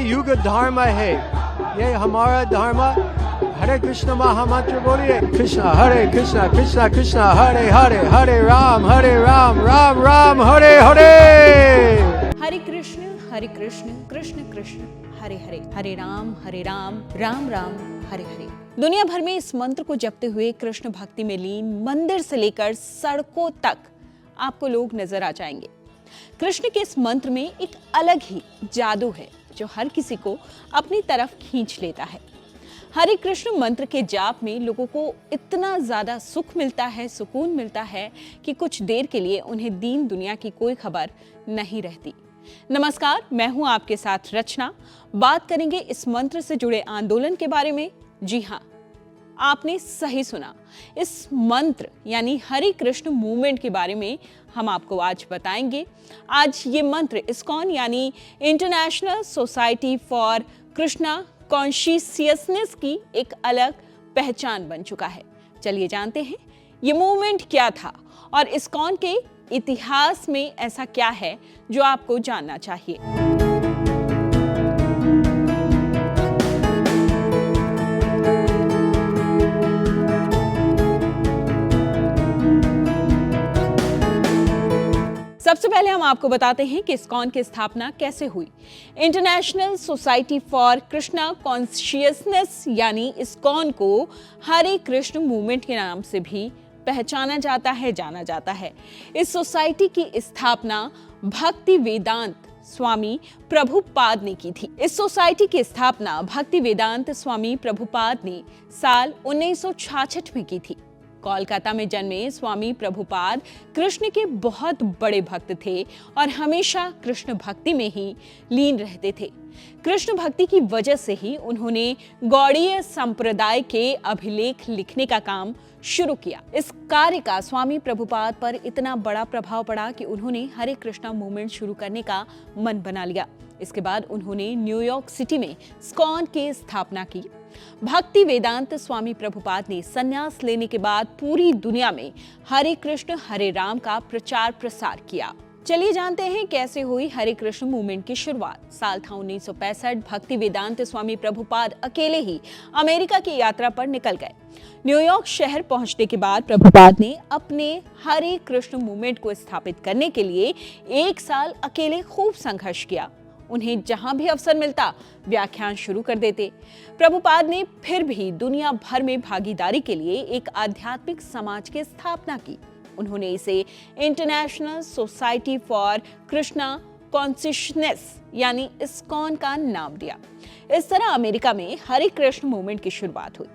युग धर्म है, ये हमारा धर्म। हरे कृष्ण महामंत्र बोलिए, कृष्ण कृष्ण कृष्ण हरे हरे, हरे राम राम राम हरे हरे। हरे कृष्ण कृष्ण कृष्ण हरे हरे, हरे राम राम राम हरे हरे। दुनिया भर में इस मंत्र को जपते हुए कृष्ण भक्ति में लीन मंदिर से लेकर सड़कों तक आपको लोग नजर आ जाएंगे। कृष्ण के इस मंत्र में एक अलग ही जादू है जो हर किसी को अपनी तरफ खींच लेता है। हरे कृष्ण मंत्र के जाप में लोगों को इतना ज्यादा सुख मिलता है, सुकून मिलता है कि कुछ देर के लिए उन्हें दीन दुनिया की कोई खबर नहीं रहती। नमस्कार, मैं हूं आपके साथ रचना। बात करेंगे इस मंत्र से जुड़े आंदोलन के बारे में। जी हां, आपने सही सुना। इस मंत्र यानी हरे कृष्ण मूवमेंट के बारे में हम आपको आज बताएंगे। आज ये मंत्र इस्कॉन यानी international society for Krishna consciousness की एक अलग पहचान बन चुका है। चलिए जानते हैं ये मूवमेंट क्या था और इस्कॉन के इतिहास में ऐसा क्या है जो आपको जानना चाहिए। सबसे पहले हम आपको बताते हैं कि इस्कॉन की स्थापना कैसे हुई। International society for Krishna consciousness यानी इस्कॉन को हरे कृष्ण मूवमेंट के नाम से भी पहचाना जाता है, जाना जाता है। इस सोसाइटी की स्थापना भक्ति वेदांत स्वामी प्रभुपाद ने की थी। इस सोसाइटी की स्थापना भक्ति वेदांत स्वामी प्रभुपाद ने साल 1966 में की थी। कोलकाता में जन्मे स्वामी प्रभुपाद कृष्ण के बहुत बड़े भक्त थे और हमेशा कृष्ण भक्ति में ही लीन रहते थे। कृष्ण भक्ति की वजह से ही उन्होंने गौड़ीय संप्रदाय के अभिलेख लिखने का काम शुरू किया। इस कार्य का स्वामी प्रभुपाद पर इतना बड़ा प्रभाव पड़ा कि उन्होंने हरे कृष्णा मूवमेंट शुरू करने का मन बना लिया। इसके बाद उन्होंने न्यूयॉर्क सिटी में इस्कॉन की स्थापना की। भक्ति वेदांत स्वामी प्रभुपाद ने संन्यास लेने के बाद पूरी दुनिया में हरे कृष्ण हरे राम का प्रचार प्रसार किया। चलिए जानते हैं कैसे हुई हरे कृष्ण मूवमेंट की शुरुआत। साल था 1965। भक्ति वेदांत स्वामी प्रभुपाद अकेले ही अमेरिका की यात्रा पर निकल गए। न्यूयॉर्क शहर पहुंचने के बाद प्रभुपाद ने अपने हरे कृष्ण मूवमेंट को स्थापित करने के लिए 1 साल अकेले खूब संघर्ष किया। उन्हें जहां भी अवसर मिलता व्याख्यान शुरू कर देते। प्रभुपाद ने फिर भी दुनिया भर में भागीदारी के लिए एक आध्यात्मिक समाज की स्थापना की। उन्होंने इसे international society for Krishna consciousness यानी इस्कॉन का नाम दिया। इस तरह अमेरिका में हरे कृष्ण मूवमेंट की शुरुआत हुई।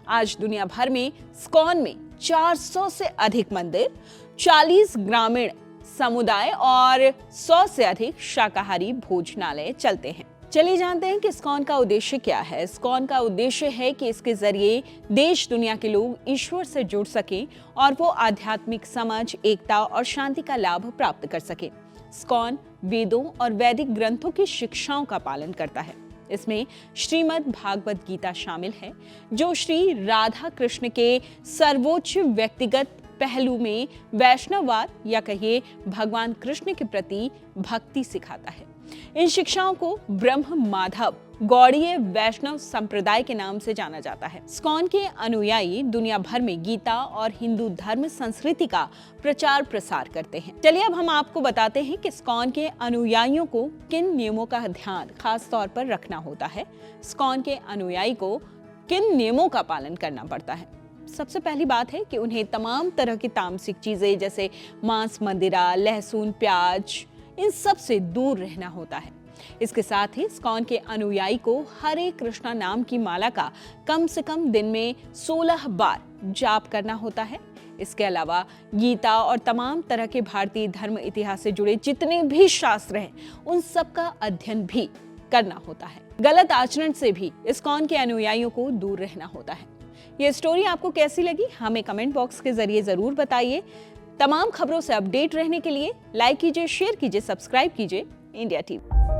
आज दुनिया भर में इस्कॉन में 400 से अधिक मंदिर, 40 ग्रामीण समुदाय और 100 से अधिक शाकाहारी भोजनालय चलते हैं। चलिए जानते हैं कि इस्कॉन का उद्देश्य क्या है। इस्कॉन का उद्देश्य है कि इसके जरिए देश दुनिया के लोग ईश्वर से जुड़ सकें और वो आध्यात्मिक समझ, एकता और शांति का लाभ प्राप्त कर सके। इस्कॉन वेदों और वैदिक ग्रंथों की शिक्षाओं का पालन करता है। इसमें श्रीमद् भागवत गीता शामिल है जो श्री राधा कृष्ण के सर्वोच्च व्यक्तिगत पहलू में वैष्णववाद या कहिए भगवान कृष्ण के प्रति भक्ति सिखाता है। इन शिक्षाओं को ब्रह्म माधव गौड़ीय वैष्णव संप्रदाय के नाम से जाना जाता है। इस्कॉन के अनुयायी दुनिया भर में गीता और हिंदू धर्म संस्कृति का प्रचार प्रसार करते हैं। चलिए अब हम आपको बताते हैं कि इस्कॉन के अनुयायियों को किन नियमों का ध्यान खास तौर पर रखना होता है। इस्कॉन के अनुयायी को किन नियमों का पालन करना पड़ता है। सबसे पहली बात है कि उन्हें तमाम तरह की तामसिक चीजें जैसे मांस, मदिरा, लहसुन, प्याज इन सब से दूर रहना होता है। इसके साथ ही इस्कॉन के अनुयायी को हरे कृष्णा नाम की माला का कम से कम दिन में 16 बार जाप करना होता है। इसके अलावा गीता और तमाम तरह के भारतीय धर्म इतिहास से जुड़े जितने भी शास्त्र हैं उन सब का अध्ययन भी करना होता है। गलत आचरण से भी इस्कॉन के अनुयायियों को दूर रहना होता है। ये स्टोरी आपको कैसी लगी हमें कमेंट बॉक्स के जरिए जरूर बताइए। तमाम खबरों से अपडेट रहने के लिए लाइक कीजिए, शेयर कीजिए, सब्सक्राइब कीजिए इंडिया टीवी।